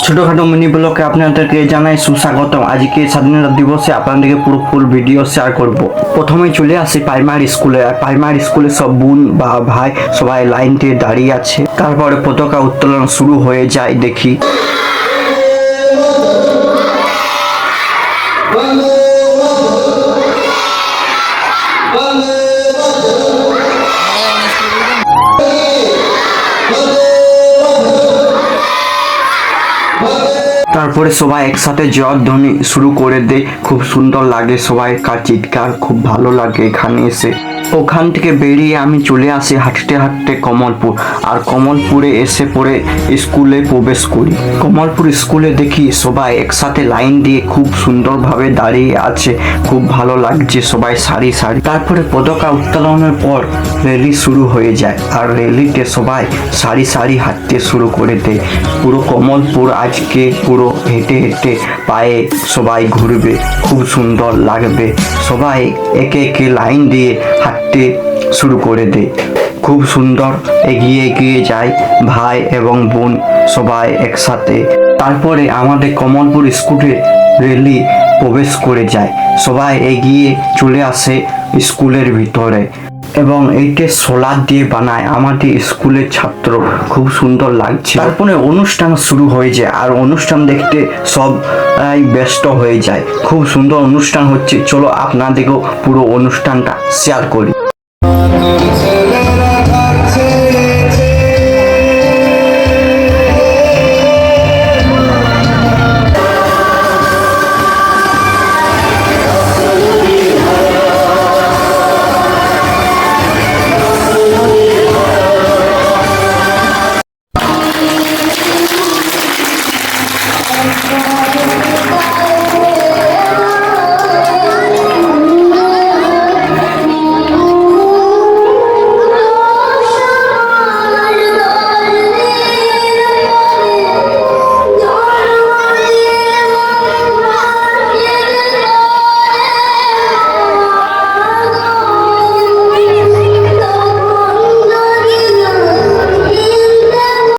ছোটখাটো মিনি ব্লগে আপনাদেরকে জানাই সুস্বাগতম। আজকে স্বাধীনতা দিবসে আপনাদেরকে পুরো ফুল ভিডিও শেয়ার করব। প্রথমে চলে আসি প্রাইমারি স্কুলে। আর প্রাইমারি স্কুলে সব বোন বা ভাই সবাই লাইন দিয়ে দাঁড়িয়ে আছে। তারপরে পতাকা উত্তোলন শুরু হয়ে যায়। দেখি তারপরে সবাই একসাথে জয়ধ্বনি শুরু করে দেয়। খুব সুন্দর লাগে, সবাই কার চিৎকার খুব ভালো লাগে। এখানে এসে ওখান থেকে বেরিয়ে আমি চলে আসি হাঁটতে হাঁটতে কমলপুর। আর কমলপুরে এসে পড়ে স্কুলে প্রবেশ করি। কমলপুর স্কুলে দেখি সবাই একসাথে লাইন দিয়ে খুব সুন্দরভাবে দাঁড়িয়ে আছে। খুব ভালো লাগছে, সবাই সারি সারি। তারপরে পতাকা উত্তোলনের পর র্যালি শুরু হয়ে যায়। আর র্যালিতে সবাই সারি সারি হাঁটতে শুরু করে দেয়। পুরো কমলপুর আজকে পুরো হেঁটে হেঁটে পায়ে সবাই ঘুরবে, খুব সুন্দর লাগবে। সবাই একে একে লাইন দিয়ে হাঁটতে শুরু করে দেয়। খুব সুন্দর এগিয়ে এগিয়ে যায় ভাই এবং বোন সবাই একসাথে। তারপরে আমাদের কমলপুর স্কুলে র্যালি প্রবেশ করে যায়। সবাই এগিয়ে চলে আসে স্কুলের ভিতরে এবং এইটা সোলার দিয়ে বানায় আমাদের স্কুলের ছাত্র। খুব সুন্দর লাগছে। তারপরে অনুষ্ঠান শুরু হয়ে যায়। আর অনুষ্ঠান দেখতে সব ব্যস্ত হয়ে যায়। খুব সুন্দর অনুষ্ঠান হচ্ছে। চলো আপনাদেরকেও পুরো অনুষ্ঠানটা শেয়ার করি।